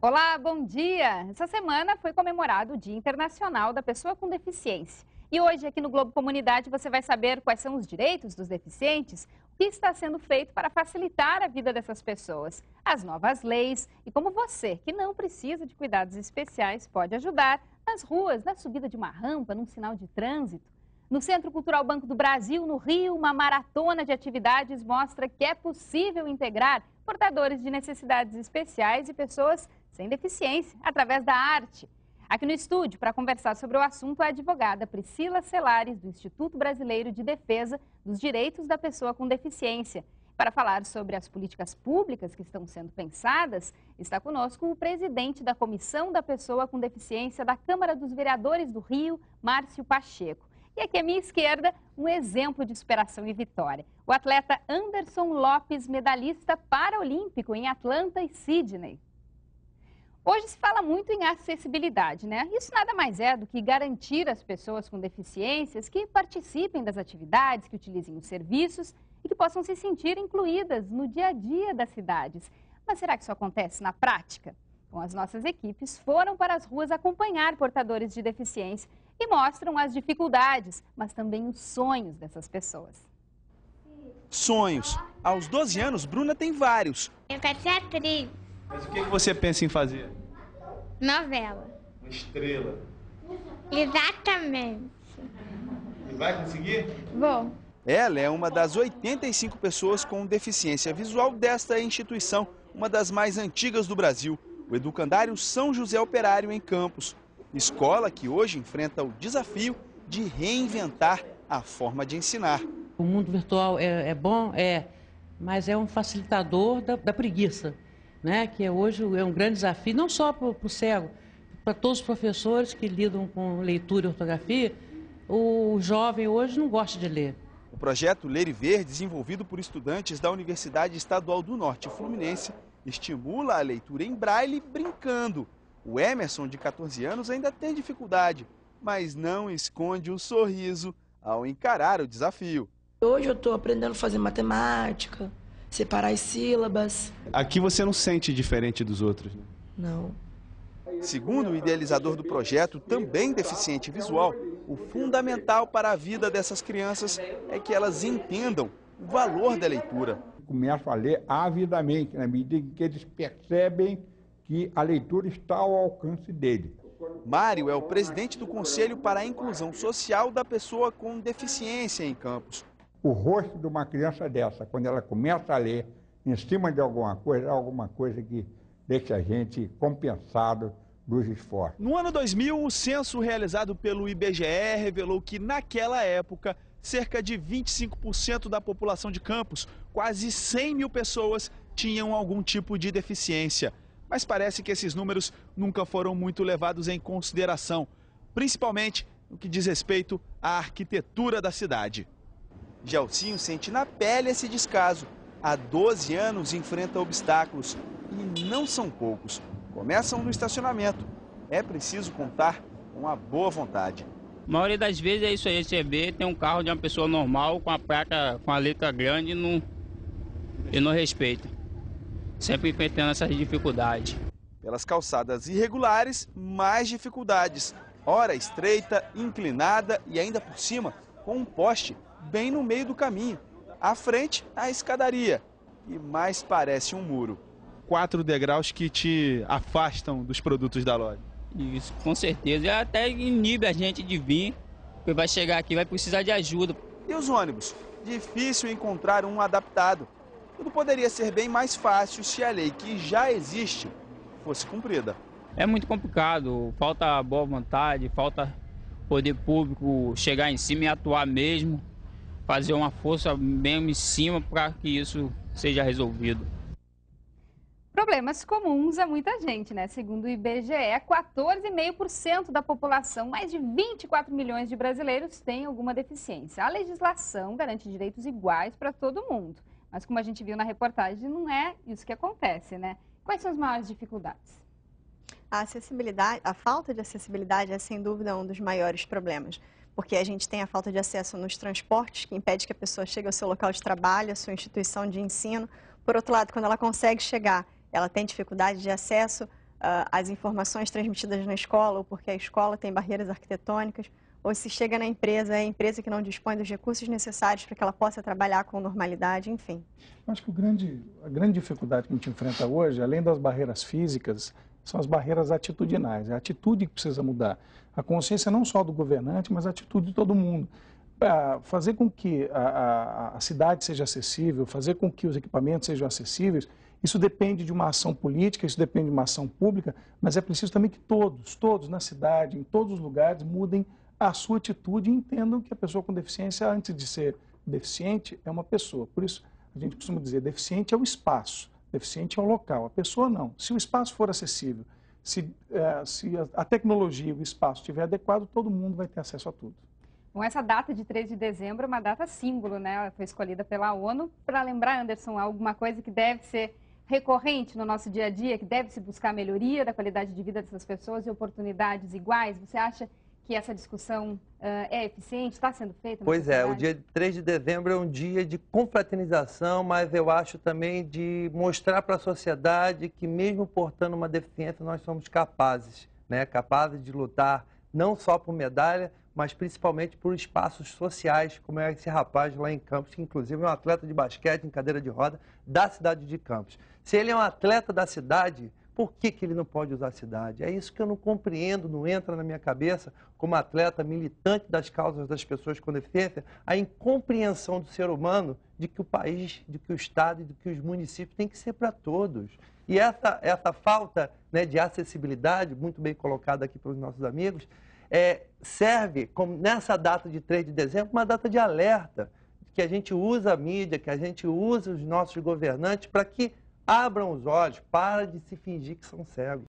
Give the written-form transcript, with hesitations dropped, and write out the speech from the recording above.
Olá, bom dia! Essa semana foi comemorado o Dia Internacional da Pessoa com Deficiência. E hoje, aqui no Globo Comunidade, você vai saber quais são os direitos dos deficientes, o que está sendo feito para facilitar a vida dessas pessoas, as novas leis e como você, que não precisa de cuidados especiais, pode ajudar nas ruas, na subida de uma rampa, num sinal de trânsito. No Centro Cultural Banco do Brasil, no Rio, uma maratona de atividades mostra que é possível integrar portadores de necessidades especiais e pessoas sem deficiência, através da arte. Aqui no estúdio, para conversar sobre o assunto, a advogada Priscila Celares, do Instituto Brasileiro de Defesa dos Direitos da Pessoa com Deficiência. Para falar sobre as políticas públicas que estão sendo pensadas, está conosco o presidente da Comissão da Pessoa com Deficiência da Câmara dos Vereadores do Rio, Márcio Pacheco. E aqui à minha esquerda, um exemplo de superação e vitória. O atleta Anderson Lopes, medalhista paralímpico em Atlanta e Sydney. Hoje se fala muito em acessibilidade, né? Isso nada mais é do que garantir às pessoas com deficiências que participem das atividades, que utilizem os serviços e que possam se sentir incluídas no dia a dia das cidades. Mas será que isso acontece na prática? Bom, as nossas equipes foram para as ruas acompanhar portadores de deficiência e mostram as dificuldades, mas também os sonhos dessas pessoas. Sonhos. Aos 12 anos, Bruna tem vários. Eu quero ser atriz. Mas o que você pensa em fazer? Novela. Uma estrela. Exatamente. E vai conseguir? Vou. Ela é uma das 85 pessoas com deficiência visual desta instituição, uma das mais antigas do Brasil, o Educandário São José Operário em Campos. Escola que hoje enfrenta o desafio de reinventar a forma de ensinar. O mundo virtual é bom, mas é um facilitador da preguiça, né? Que hoje é um grande desafio, não só para o cego, para todos os professores que lidam com leitura e ortografia. O jovem hoje não gosta de ler. O projeto Ler e Ver, desenvolvido por estudantes da Universidade Estadual do Norte Fluminense, estimula a leitura em braille brincando. O Emerson, de 14 anos, ainda tem dificuldade, mas não esconde o sorriso ao encarar o desafio. Hoje eu estou aprendendo a fazer matemática, separar as sílabas. Aqui você não sente diferente dos outros, né? Não. Segundo o idealizador do projeto, também deficiente visual, o fundamental para a vida dessas crianças é que elas entendam o valor da leitura. Começam a ler avidamente, na medida em que eles percebem que a leitura está ao alcance dele. Mário é o presidente do Conselho para a Inclusão Social da Pessoa com Deficiência em Campos. O rosto de uma criança dessa, quando ela começa a ler em cima de alguma coisa que deixa a gente compensado dos esforços. No ano 2000, o censo realizado pelo IBGE revelou que, naquela época, cerca de 25% da população de Campos, quase 100 mil pessoas, tinham algum tipo de deficiência. Mas parece que esses números nunca foram muito levados em consideração, principalmente no que diz respeito à arquitetura da cidade. Gelsinho sente na pele esse descaso. Há 12 anos enfrenta obstáculos e não são poucos. Começam no estacionamento. É preciso contar com a boa vontade. A maioria das vezes é isso aí, você vê, tem um carro de uma pessoa normal com a placa, com a letra grande e não respeita. Sempre enfrentando essas dificuldades. Pelas calçadas irregulares, mais dificuldades. Hora estreita, inclinada e ainda por cima, com um poste bem no meio do caminho. À frente, a escadaria, que mais parece um muro. 4 degraus que te afastam dos produtos da loja. Isso, com certeza. E até inibe a gente de vir, porque vai chegar aqui, vai precisar de ajuda. E os ônibus? Difícil encontrar um adaptado. Tudo poderia ser bem mais fácil se a lei que já existe fosse cumprida. É muito complicado, falta boa vontade, falta poder público chegar em cima e atuar mesmo, fazer uma força bem em cima para que isso seja resolvido. Problemas comuns a muita gente, né? Segundo o IBGE, 14,5% da população, mais de 24 milhões de brasileiros, têm alguma deficiência. A legislação garante direitos iguais para todo mundo. Mas como a gente viu na reportagem, não é isso que acontece, né? Quais são as maiores dificuldades? A acessibilidade, a falta de acessibilidade é sem dúvida um dos maiores problemas, porque a gente tem a falta de acesso nos transportes, que impede que a pessoa chegue ao seu local de trabalho, à sua instituição de ensino. Por outro lado, quando ela consegue chegar, ela tem dificuldade de acesso as informações transmitidas na escola, ou porque a escola tem barreiras arquitetônicas, ou se chega na empresa, é a empresa que não dispõe dos recursos necessários para que ela possa trabalhar com normalidade, enfim. Eu acho que a grande dificuldade que a gente enfrenta hoje, além das barreiras físicas, são as barreiras atitudinais. É a atitude que precisa mudar. A consciência não só do governante, mas a atitude de todo mundo. Fazer com que a cidade seja acessível, fazer com que os equipamentos sejam acessíveis, isso depende de uma ação política, isso depende de uma ação pública, mas é preciso também que todos na cidade, em todos os lugares, mudem a sua atitude e entendam que a pessoa com deficiência, antes de ser deficiente, é uma pessoa. Por isso, a gente costuma dizer, deficiente é o espaço, deficiente é o local, a pessoa não. Se o espaço for acessível, se a tecnologia e o espaço estiver adequado, todo mundo vai ter acesso a tudo. Bom, essa data de 3 de dezembro é uma data símbolo, né? Ela foi escolhida pela ONU para lembrar, Anderson, alguma coisa que deve ser recorrente no nosso dia a dia, que deve se buscar a melhoria da qualidade de vida dessas pessoas e oportunidades iguais. Você acha que essa discussão é eficiente, está sendo feita? Pois é, o dia 3 de dezembro é um dia de confraternização, mas eu acho também de mostrar para a sociedade que mesmo portando uma deficiência, nós somos capazes, né? Capazes de lutar não só por medalha, mas principalmente por espaços sociais, como é esse rapaz lá em Campos, que inclusive é um atleta de basquete em cadeira de roda da cidade de Campos. Se ele é um atleta da cidade, por que ele não pode usar a cidade? É isso que eu não compreendo, não entra na minha cabeça, como atleta militante das causas das pessoas com deficiência, a incompreensão do ser humano de que o país, de que o Estado e de que os municípios tem que ser para todos. E essa falta, né, de acessibilidade, muito bem colocada aqui pelos nossos amigos, serve, como nessa data de 3 de dezembro, uma data de alerta, que a gente usa a mídia, que a gente usa os nossos governantes para que abram os olhos, para de se fingir que são cegos.